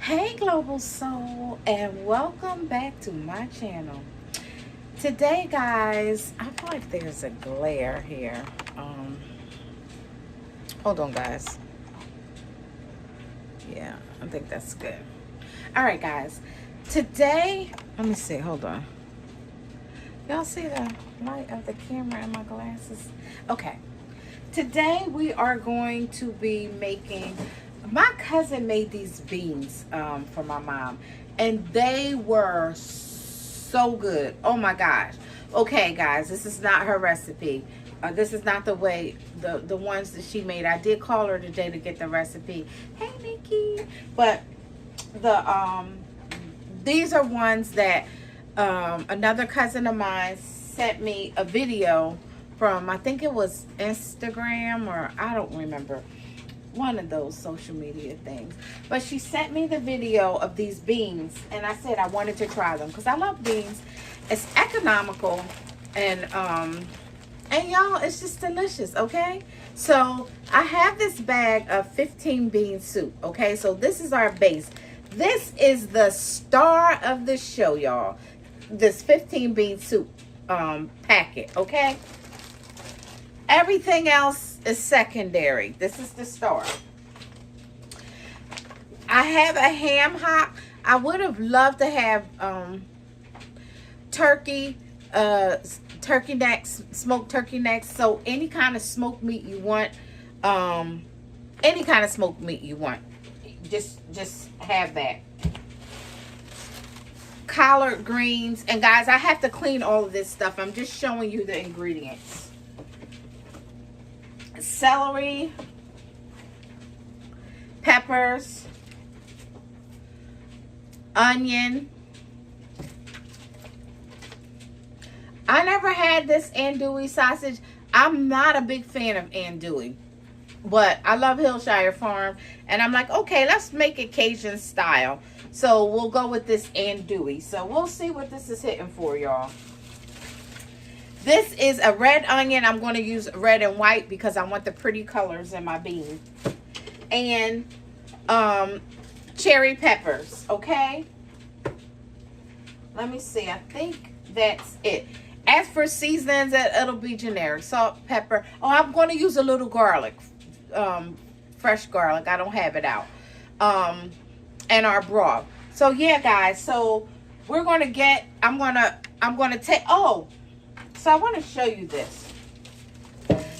Hey Global Soul, and welcome back to my channel. Today guys, I feel like there's a glare here. Hold on guys. Yeah, I think that's good. All right guys, today, let me see, hold on. Y'all see the light of the camera in my glasses? Okay, today we are going to be making, my cousin made these beans for my mom, and they were so good. Oh my gosh. Okay guys, this is not her recipe. This is not the way, the ones that she made. I did call her today to get the recipe. Hey Nikki. But these are ones that another cousin of mine sent me a video from, I think it was Instagram, or I don't remember, one of those social media things. But she sent me the video of these beans, and I said I wanted to try them because I love beans. It's economical, and y'all, it's just delicious. Okay, so I have this bag of 15 bean soup. Okay, so this is our base. This is the star of the show, y'all. This 15 bean soup packet. Okay, everything else is secondary. This is the star. I have a ham hock. I would have loved to have turkey, turkey necks, smoked turkey necks. So any kind of smoked meat you want, any kind of smoked meat you want, just have that. Collard greens. And guys, I have to clean all of this stuff. I'm just showing you the ingredients. Celery, peppers, onion. I never had this andouille sausage. I'm not a big fan of andouille, but I love Hillshire Farm, and I'm like, okay, let's make it Cajun style. So we'll go with this andouille. So we'll see what this is hitting for, y'all. This is a red onion. I'm going to use red and white because I want the pretty colors in my beans. And cherry peppers, okay? Let me see. I think that's it. As for seasonings, it'll be generic. Salt, pepper. Oh, I'm going to use a little garlic. Fresh garlic. I don't have it out. And our broth. So, yeah, guys. So, we're going to get, I'm going to take, so I want to show you this.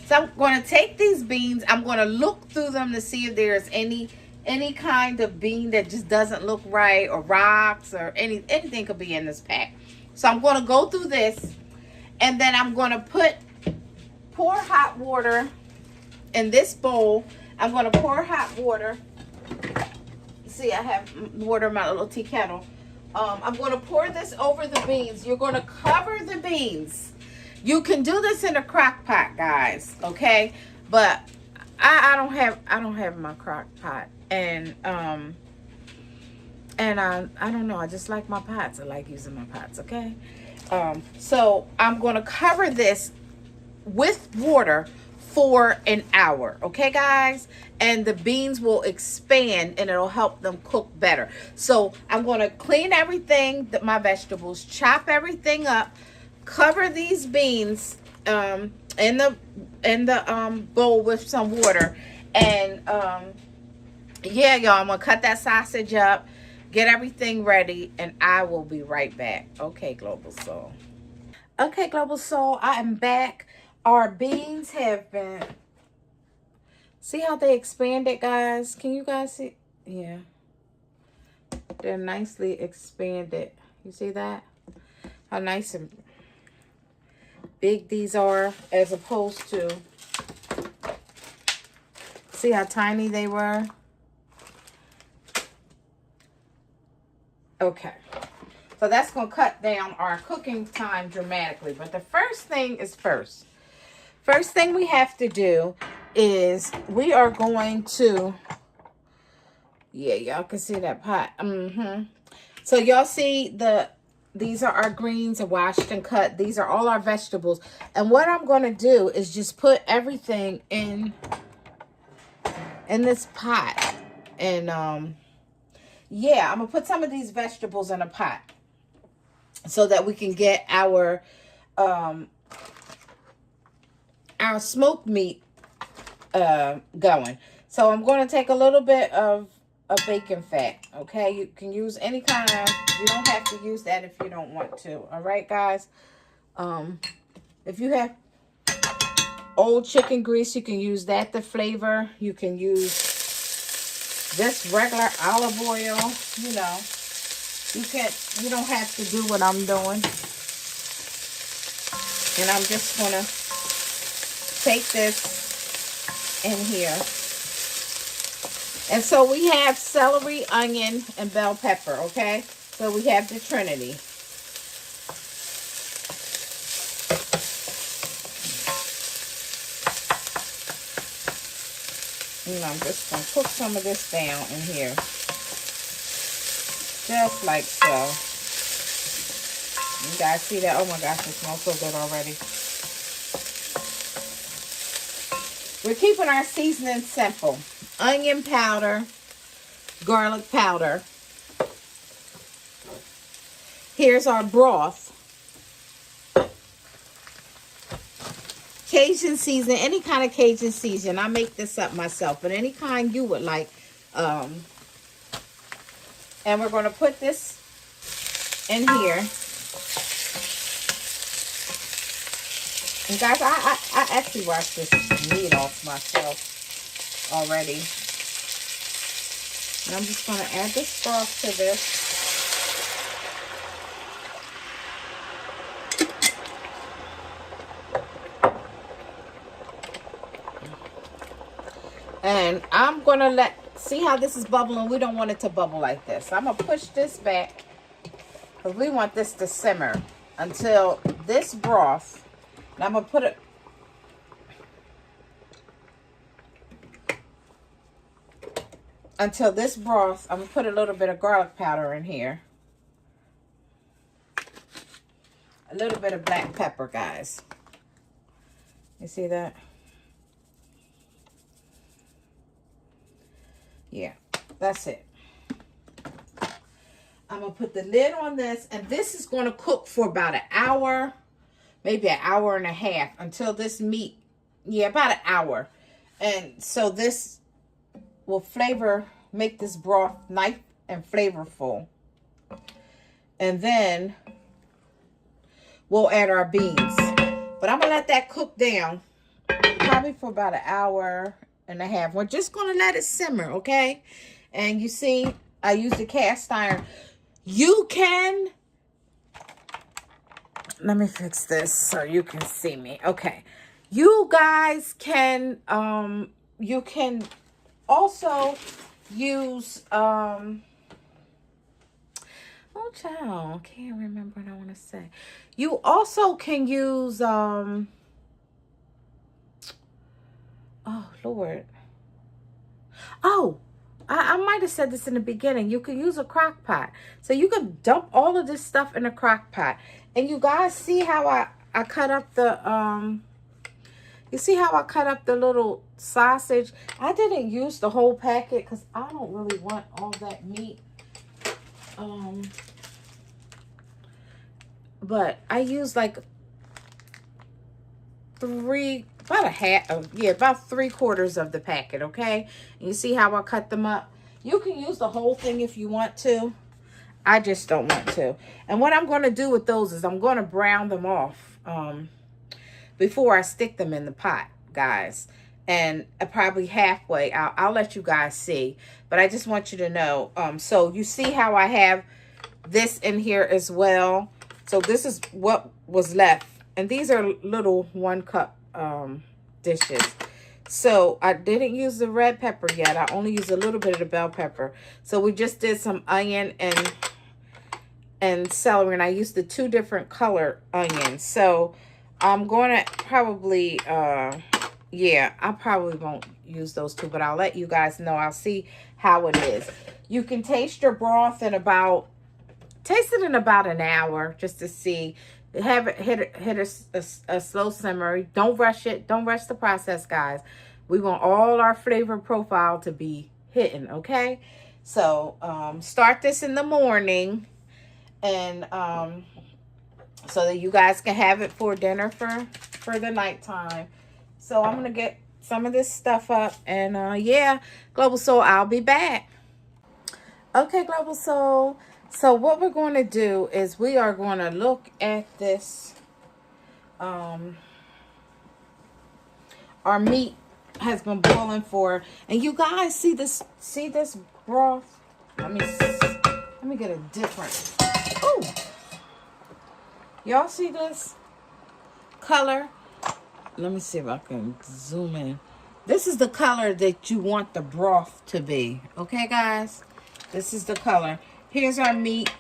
So I'm going to take these beans. I'm going to look through them to see if there's any kind of bean that just doesn't look right, or rocks, or anything could be in this pack. So I'm going to go through this, and then I'm going to pour hot water in this bowl. I'm going to pour hot water. See, I have water in my little tea kettle. I'm going to pour this over the beans. You're going to cover the beans. You can do this in a crock pot, guys, okay? But I don't have my crock pot, and I don't know, I just like my pots. I like using my pots, okay? So I'm going to cover this with water for an hour, okay, guys? And the beans will expand, and it'll help them cook better. So I'm going to clean everything, my vegetables, chop everything up, cover these beans in the bowl with some water, and yeah, y'all, I'm gonna cut that sausage up, get everything ready, and I will be right back. Okay, Global Soul. Okay, Global Soul, I am back. Our beans have been, see how they expanded, guys? Can you guys see? Yeah, they're nicely expanded. You see that? How nice and big these are, as opposed to, see how tiny they were? Okay, so that's going to cut down our cooking time dramatically. But the first thing is first. First thing we have to do is we are going to, yeah, y'all can see that pot. So y'all see these are our greens, washed and cut. These are all our vegetables. And what I'm going to do is just put everything in this pot. And yeah, I'm going to put some of these vegetables in a pot so that we can get our smoked meat going. So I'm going to take a little bit of bacon fat, okay? You can use any kind of, you don't have to use that if you don't want to, all right, guys? If you have old chicken grease, you can use that to flavor. You can use this regular olive oil, you know. You don't have to do what I'm doing. And I'm just going to take this in here. And so we have celery, onion, and bell pepper, okay? So we have the Trinity. And I'm just going to cook some of this down in here. Just like so. You guys see that? Oh my gosh, it smells so good already. We're keeping our seasoning simple. Onion powder, garlic powder. Here's our broth. Cajun season, any kind of Cajun season. I make this up myself, but any kind you would like. And we're going to put this in here. And guys, I actually washed this meat off myself already. And I'm just going to add this broth to this. And I'm going to see how this is bubbling. We don't want it to bubble like this. I'm going to push this back because we want this to simmer until this broth, and I'm going to put it, until this broth, I'm going to put a little bit of garlic powder in here. A little bit of black pepper, guys. You see that? Yeah, that's it. I'm going to put the lid on this, and this is going to cook for about an hour, maybe an hour and a half until this meat, yeah, about an hour. And so this will make this broth nice and flavorful. And then we'll add our beans. But I'm going to let that cook down probably for about an hour and a half. We're just going to let it simmer, okay? And you see, I used the cast iron. You can, let me fix this so you can see me. Okay. You guys can, you can also use, oh child, I can't remember what I want to say. You also can use, oh Lord. Oh, I might have said this in the beginning. You can use a crock pot. So you can dump all of this stuff in a crock pot. And you guys see how I cut up the, you see how I cut up the little sausage? I didn't use the whole packet because I don't really want all that meat. But I used like about 3/4 of the packet, okay? And you see how I cut them up? You can use the whole thing if you want to. I just don't want to. And what I'm going to do with those is I'm going to brown them off before I stick them in the pot, guys. And probably halfway, I'll let you guys see. But I just want you to know. So you see how I have this in here as well. So this is what was left. And these are little 1 cup dishes. So I didn't use the red pepper yet. I only used a little bit of the bell pepper. So we just did some onion and celery. And I used the 2 different color onions. So I'm going to probably, yeah, I probably won't use those 2. But I'll let you guys know. I'll see how it is. You can taste your broth in about, taste it in about an hour just to see. Have it hit a slow simmer. Don't rush it. Don't rush the process, guys. We want all our flavor profile to be hitting, okay? So start this in the morning, and so that you guys can have it for dinner for the nighttime. So I'm gonna get some of this stuff up, and yeah, Global Soul, I'll be back. Okay, Global Soul. So what we're going to do is we are going to look at this. Our meat has been boiling for, and you guys see this broth. Let me get a different. Oh, y'all see this color? Let me see if I can zoom in. This is the color that you want the broth to be. Okay, guys? This is the color. Here's our meat.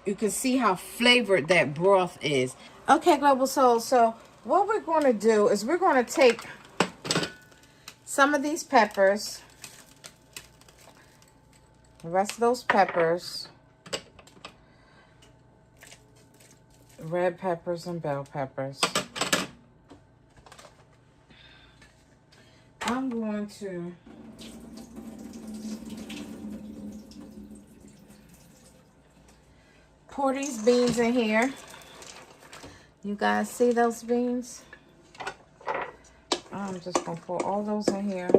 You can see how flavored that broth is. Okay, Global Soul. So what we're going to do is we're going to take some of these peppers, the rest of those peppers, red peppers and bell peppers. I'm going to pour these beans in here. You guys see those beans? I'm just going to pour all those in here.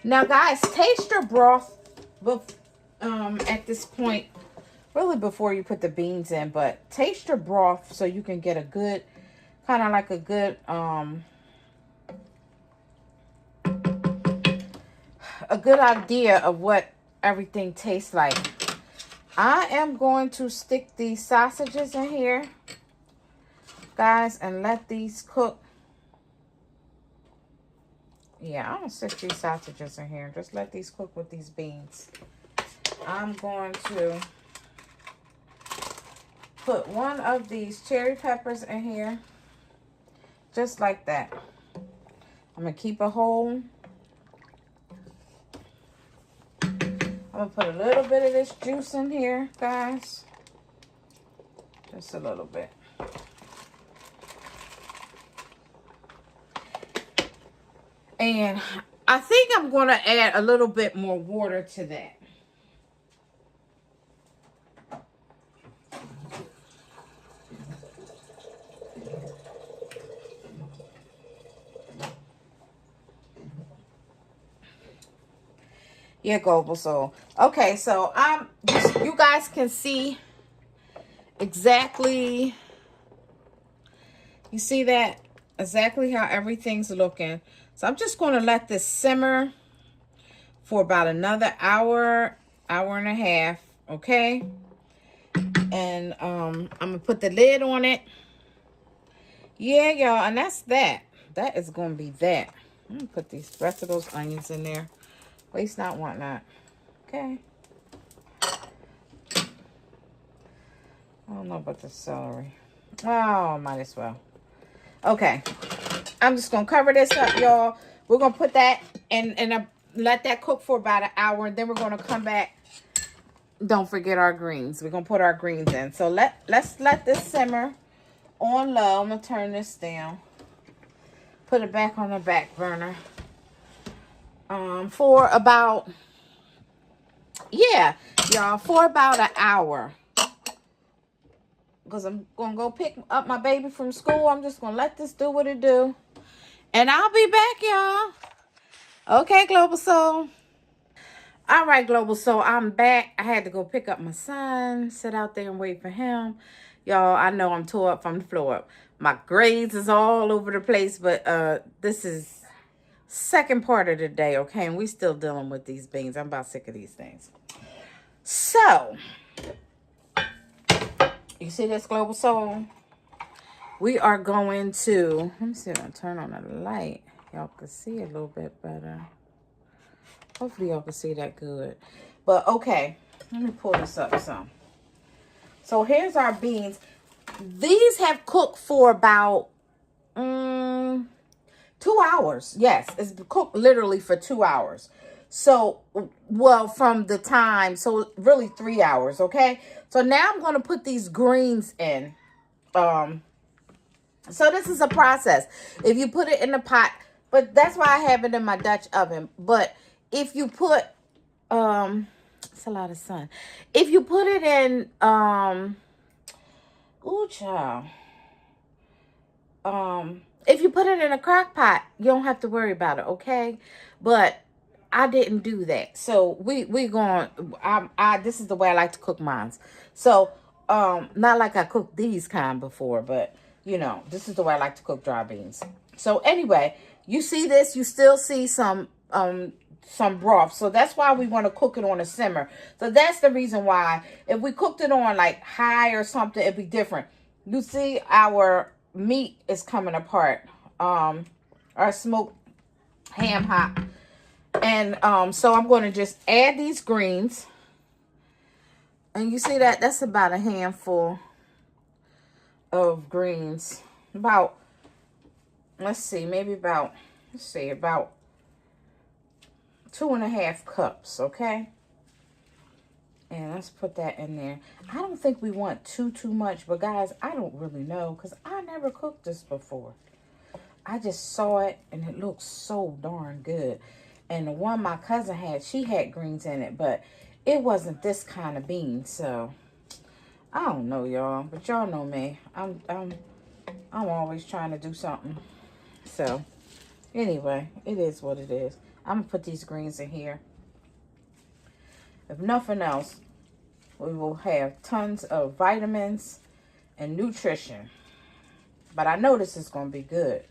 Now, guys, taste your broth at this point, really before you put the beans in, but taste your broth so you can get a good, kind of like a good idea of what everything tastes like. I am going to stick these sausages in here, guys, and let these cook. Yeah, I'm going to stick these sausages in here. Just let these cook with these beans. I'm going to put one of these cherry peppers in here. Just like that. I'm going to keep it whole. I'm going to put a little bit of this juice in here, guys. Just a little bit. And I think I'm going to add a little bit more water to that. Yeah, Global Soul. Okay, so you guys can see exactly, you see that? Exactly how everything's looking. So I'm just going to let this simmer for about another hour, hour and a half, okay? And I'm going to put the lid on it. Yeah, y'all, and that's that. That is going to be that. I'm going to put these rest of those onions in there. Waste not, want not. Okay. I don't know about the celery. Oh, might as well. Okay. I'm just going to cover this up, y'all. We're going to put that and let that cook for about an hour. And then we're going to come back. Don't forget our greens. We're going to put our greens in. So let's let this simmer on low. I'm going to turn this down. Put it back on the back burner. For about, yeah, y'all, for about an hour. Because I'm going to go pick up my baby from school. I'm just going to let this do what it do. And I'll be back, y'all. Okay, Global Soul. All right, Global Soul, I'm back. I had to go pick up my son, sit out there and wait for him. Y'all, I know I'm tore up from the floor up. My grades is all over the place, but this is second part of the day, okay? And we still dealing with these beans. I'm about sick of these things. So, you see this, Global Soul? We are going to, let me see if I turn on the light. Y'all can see a little bit better. Hopefully y'all can see that good. But, okay, let me pull this up some. So, here's our beans. These have cooked for about 2 hours. Yes, it's cooked literally for 2 hours. So, well, from the time, so really 3 hours, okay? So now I'm going to put these greens in. So this is a process. If you put it in the pot, But that's why I have it in my Dutch oven. But if you put, it's a lot of sun. If you put it in, ooh, child. If you put it in a crock pot, you don't have to worry about it, okay? But I didn't do that. So we going, this is the way I like to cook mine. So, not like I cooked these kind before, but you know, this is the way I like to cook dry beans. So anyway, you see this, you still see some broth. So that's why we want to cook it on a simmer. So that's the reason why. If we cooked it on like high or something, it'd be different. You see our meat is coming apart. Our smoked ham hock. And so I'm going to just add these greens. And you see that? That's about a handful of greens. About, let's see, maybe about, about 2.5 cups, okay? And let's put that in there. I don't think we want too much, but guys, I don't really know because I never cooked this before. I just saw it and it looks so darn good. And the one my cousin had, she had greens in it, but it wasn't this kind of bean. So I don't know, y'all, but y'all know me. I'm always trying to do something. So anyway, it is what it is. I'm gonna put these greens in here. If nothing else, we will have tons of vitamins and nutrition. But I know this is gonna be good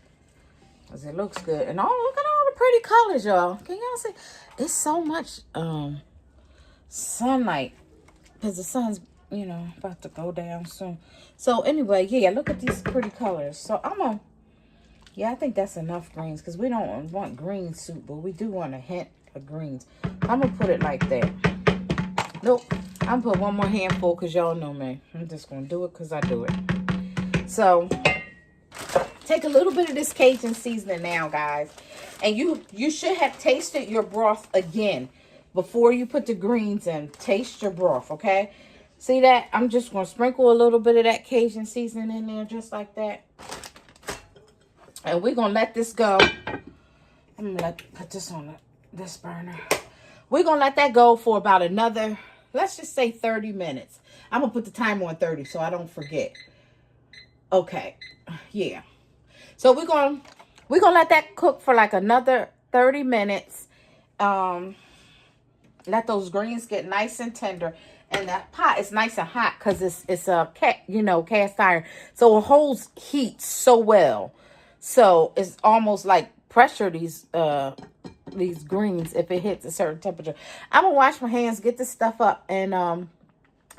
because it looks good. And oh, look at all the pretty colors, y'all. Can y'all see? It's so much sunlight because the sun's, you know, about to go down soon. So anyway, yeah, look at these pretty colors. So I'm gonna, yeah, I think that's enough greens because we don't want green soup, but we do want a hint of greens. I'm gonna put it like that. Nope, I'm gonna put one more handful because y'all know me. I'm just gonna do it because I do it. So take a little bit of this Cajun seasoning now, guys. And you should have tasted your broth again before you put the greens in. Taste your broth, okay? See that? I'm just going to sprinkle a little bit of that Cajun seasoning in there just like that. And we're going to let this go. I'm going to put this on this burner. We're going to let that go for about another, let's just say 30 minutes. I'm going to put the timer on 30 so I don't forget. Okay. Yeah. So we're gonna let that cook for like another 30 minutes. Let those greens get nice and tender, and that pot is nice and hot because it's a cast iron, so it holds heat so well. So it's almost like pressure these greens if it hits a certain temperature. I'm gonna wash my hands, get this stuff up, and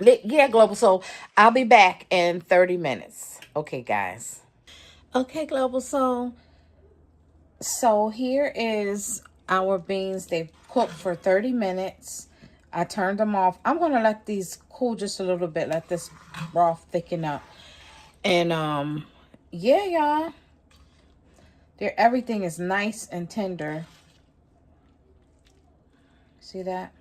yeah, Global Soul, I'll be back in 30 minutes. Okay, guys. Okay, Global Soul. So here is our beans. They've cooked for 30 minutes. I turned them off. I'm going to let these cool just a little bit. Let this broth thicken up. And, yeah, y'all. Everything is nice and tender. See that?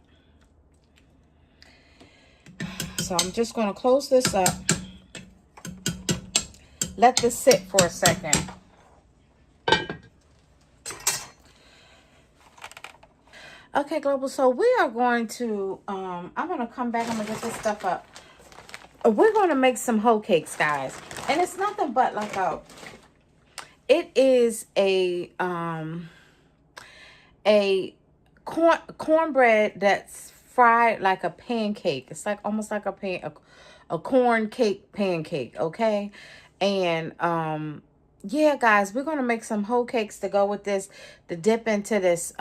So I'm just going to close this up. Let this sit for a second. Okay, Global. So we are going to, I'm going to come back. I'm going to get this stuff up. We're going to make some hoe cakes, guys. And it's nothing but like it is a cornbread that's fried like a pancake. It's like almost like a corn cake pancake, okay? And yeah, guys, we're gonna make some hoe cakes to go with this, to dip into this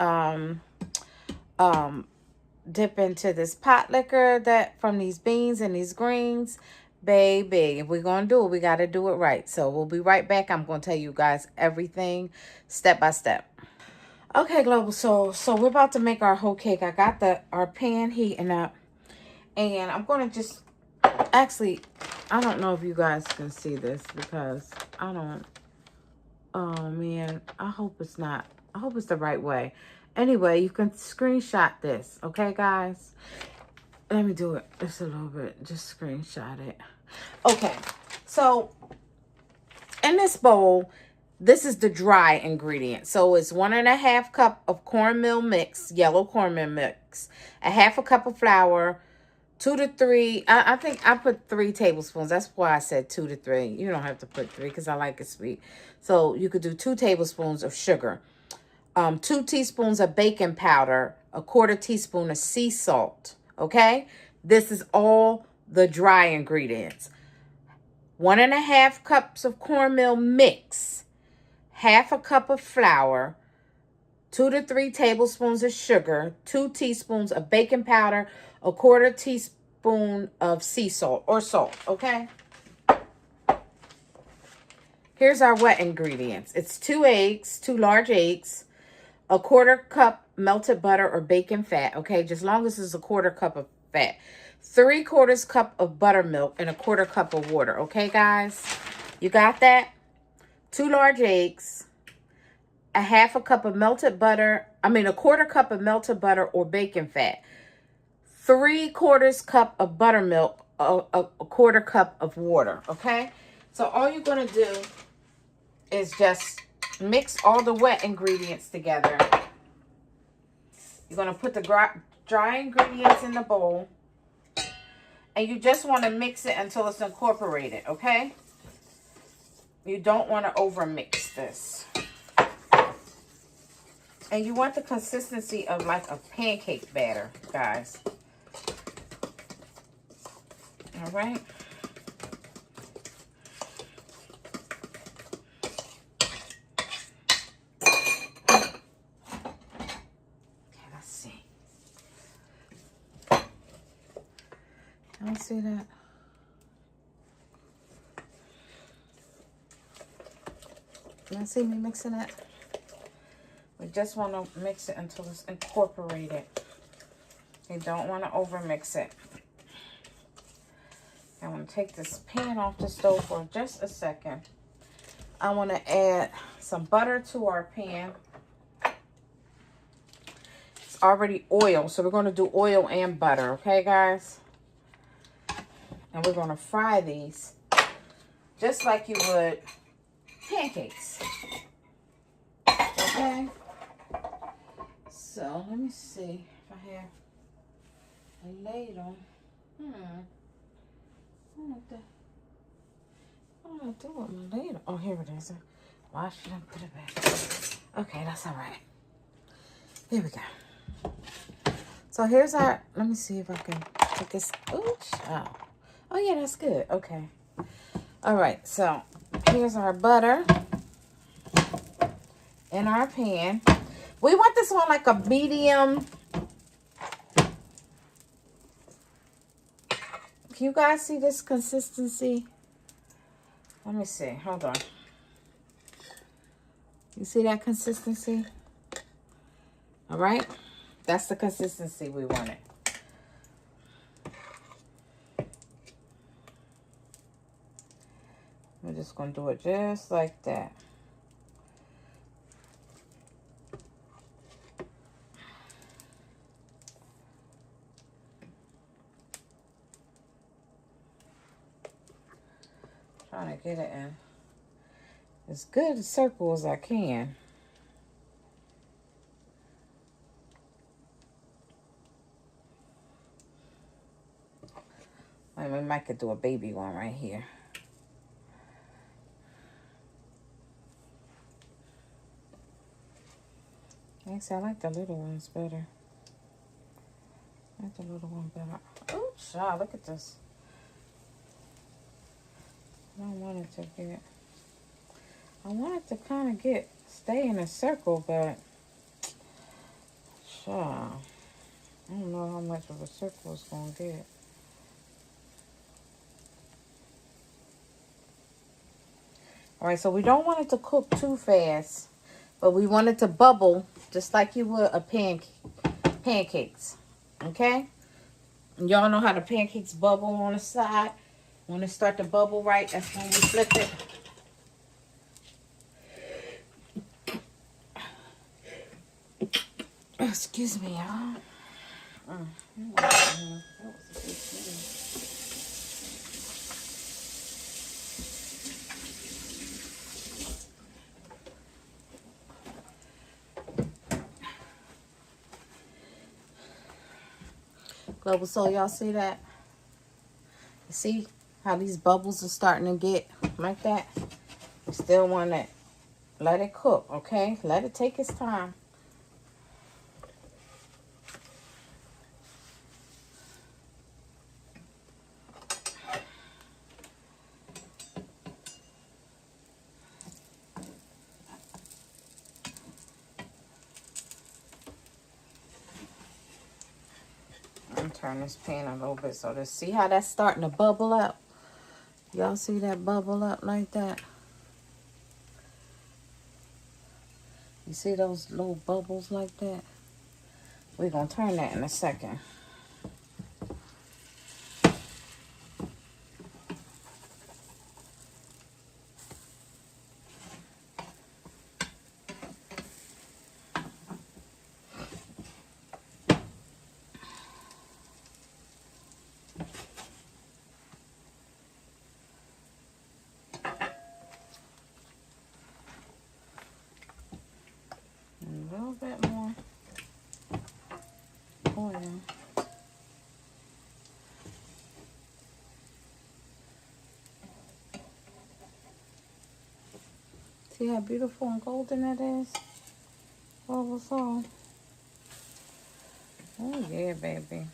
pot liquor that from these beans and these greens. Baby, if we're gonna do it, we gotta do it right. So we'll be right back. I'm gonna tell you guys everything step by step. Okay, Global Soul. So we're about to make our hoe cake. I got our pan heating up, and I'm gonna just actually, I don't know if you guys can see this because I don't, oh man, I hope it's not, I hope it's the right way. Anyway, you can screenshot this, okay, guys? Let me do it just a little bit, just screenshot it. Okay, so in this bowl, This is the dry ingredient. So it's 1.5 cup of cornmeal mix, yellow cornmeal mix, a half a cup of flour, 2 to 3. I think I put 3 tablespoons. That's why I said 2 to 3. You don't have to put 3 because I like it sweet. So you could do 2 tablespoons of sugar, 2 teaspoons of baking powder, a 1/4 teaspoon of sea salt. Okay, this is all the dry ingredients. 1.5 cups of cornmeal mix, half a cup of flour, 2 to 3 tablespoons of sugar, 2 teaspoons of baking powder, a 1/4 teaspoon of sea salt or salt, okay? Here's our wet ingredients. It's 2 eggs, 2 large eggs, a 1/4 cup melted butter or bacon fat, okay? Just long as it's a 1/4 cup of fat. 3/4 cup of buttermilk and a 1/4 cup of water, okay, guys? You got that? 2 large eggs, a half a cup of melted butter, a 1/4 cup of melted butter or bacon fat, 3/4 cup of buttermilk, a 1/4 cup of water, okay? So all you're going to do is just mix all the wet ingredients together. You're going to put the dry ingredients in the bowl, and you just want to mix it until it's incorporated, okay? You don't want to over mix this. And you want the consistency of like a pancake batter, guys. All right. Okay, let's see. Can I see that? Can I see me mixing it? We just want to mix it until it's incorporated. You don't want to over mix it. I want to take this pan off the stove for just a second. I want to add some butter to our pan. It's already oil, so we're going to do oil and butter, okay, guys? And we're going to fry these just like you would pancakes. Okay? So, let me see if I have a ladle. I don't do with my ladle. Oh, here it is. Why should I put it back? Okay, that's all right. Here we go. So here's our, let me see if I can put this. Oops. Oh, yeah, that's good. Okay. All right, so here's our butter in our pan. We want this one like a medium. Can you guys see this consistency? Let me see. Hold on. You see that consistency? All right. That's the consistency we wanted. We're just going to do it just like that. Trying to get it in as good a circle as I can. I mean, we might could do a baby one right here. Actually, I like the little ones better. I like the little one better. Oh, child, look at this. I don't want it to get, I want it to kind of stay in a circle, but, child, I don't know how much of a circle it's going to get. All right, so we don't want it to cook too fast, but we want it to bubble just like you would a pancakes, okay? Y'all know how the pancakes bubble on the side. When it start to bubble right, that's when we flip it. Excuse me, y'all. Global Soul, y'all see that? You see how these bubbles are starting to get like that? We still want to let it cook, okay? Let it take its time. I'm turn this pan a little bit so to see how that's starting to bubble up. Y'all see that bubble up like that? You see those little bubbles like that? We're going to turn that in a second. A little bit more oil. See how beautiful and golden that is? Global Soul. Oh yeah, baby.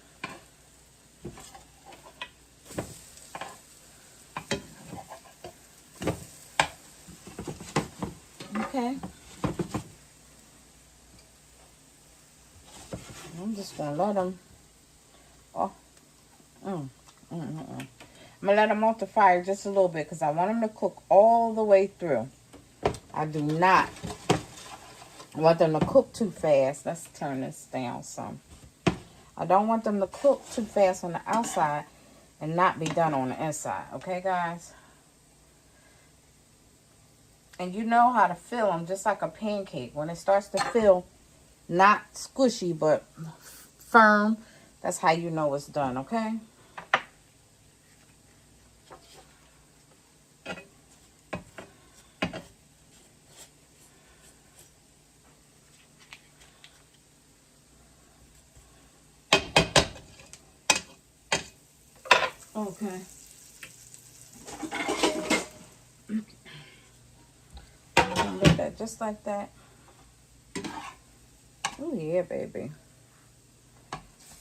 Okay. I'm just gonna let them. Oh. I'm gonna let them off the fire just a little bit because I want them to cook all the way through. I do not want them to cook too fast. Let's turn this down some. I don't want them to cook too fast on the outside and not be done on the inside. Okay, guys? And you know how to fill them just like a pancake. When it starts to feel not squishy but firm, that's how you know it's done, okay? Okay. Look at that, just like that. Oh yeah, baby.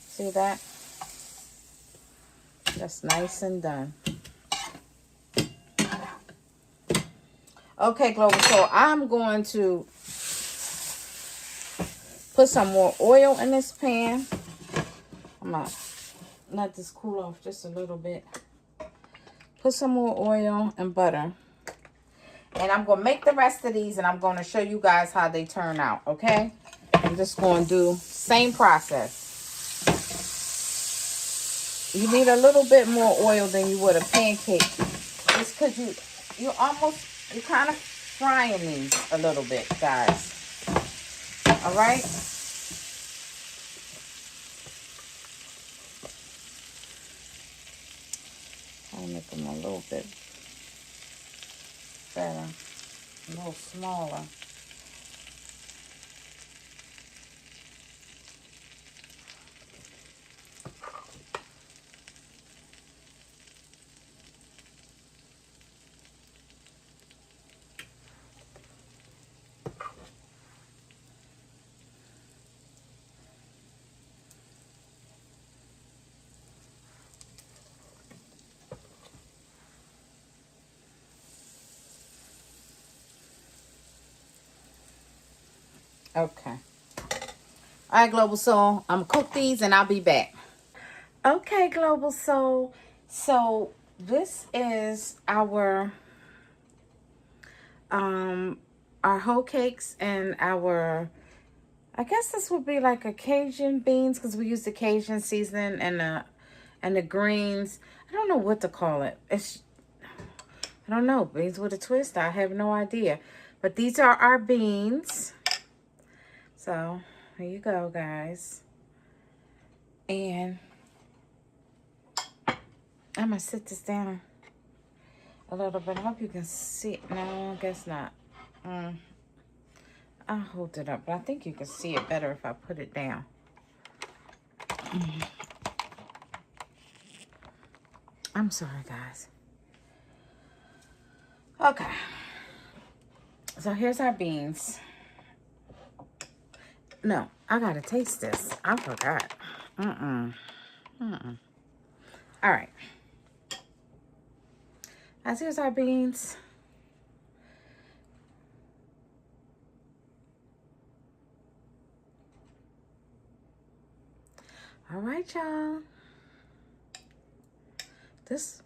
See that? That's nice and done. Okay, Global Soul, I'm going to put some more oil in this pan. I'm going to let this cool off just a little bit. Put some more oil and butter. And I'm going to make the rest of these and I'm going to show you guys how they turn out, okay? I'm just going to do same process. You need a little bit more oil than you would a pancake. Just because you're kind of frying these a little bit, guys. All right? I'll make them a little bit better, a little smaller. Okay. All right, Global Soul. I'm going to cook these and I'll be back. Okay, Global Soul. So this is our whole cakes and our, I guess this would be like a Cajun beans because we use the Cajun seasoning and the greens. I don't know what to call it. I don't know. Beans with a twist. I have no idea. But these are our beans. So, here you go, guys. And I'm going to sit this down a little bit. I hope you can see it. No, I guess not. I'll hold it up. But I think you can see it better if I put it down. I'm sorry, guys. Okay. So here's our beans. No, I gotta taste this. I forgot. All right. As here's our beans. All right, y'all. This,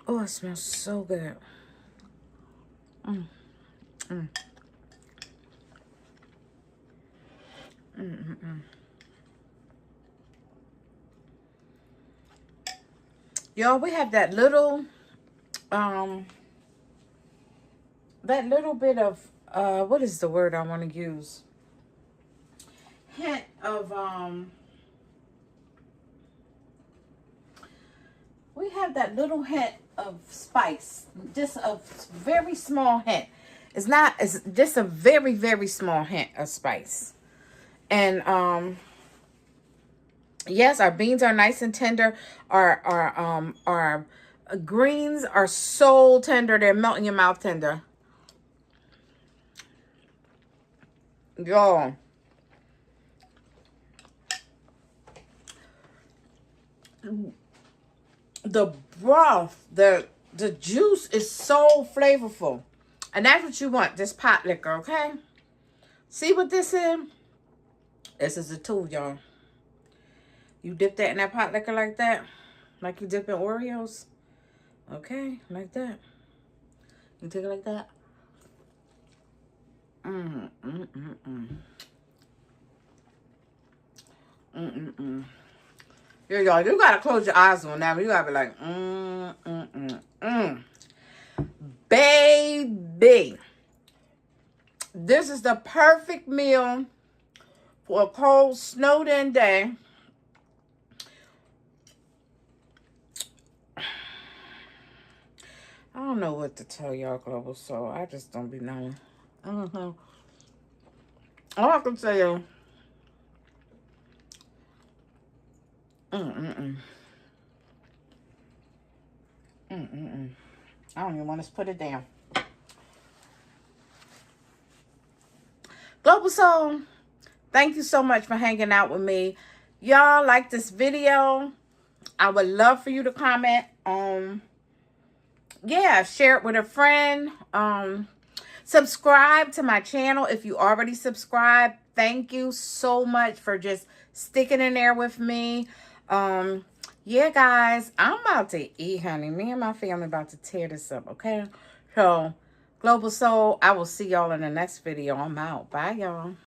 oh, it smells so good. Y'all, we have that little bit of, what is the word I want to use? Hint of, we have that little hint of spice. Just a very small hint. It's just a very, very small hint of spice. And, yes, our beans are nice and tender. Our greens are so tender. They're melting your mouth tender. Y'all. The broth, the juice is so flavorful. And that's what you want, this pot liquor, okay? See what this is? This is a tool, y'all. You dip that in that pot liquor like that. Like you dip in Oreos. Okay, like that. You take it like that. Yeah, y'all, you gotta close your eyes on that. You gotta be like, Baby. This is the perfect meal for a cold, snowed-in day. I don't know what to tell y'all, Global Soul. I just don't be knowing. All I can tell you. I don't even want to put it down. Global Soul, thank you so much for hanging out with me. Y'all like this video? I would love for you to comment. Yeah, share it with a friend. Subscribe to my channel if you already subscribed. Thank you so much for just sticking in there with me. Yeah, guys, I'm about to eat, honey. Me and my family about to tear this up, okay? So, Global Soul, I will see y'all in the next video. I'm out. Bye, y'all.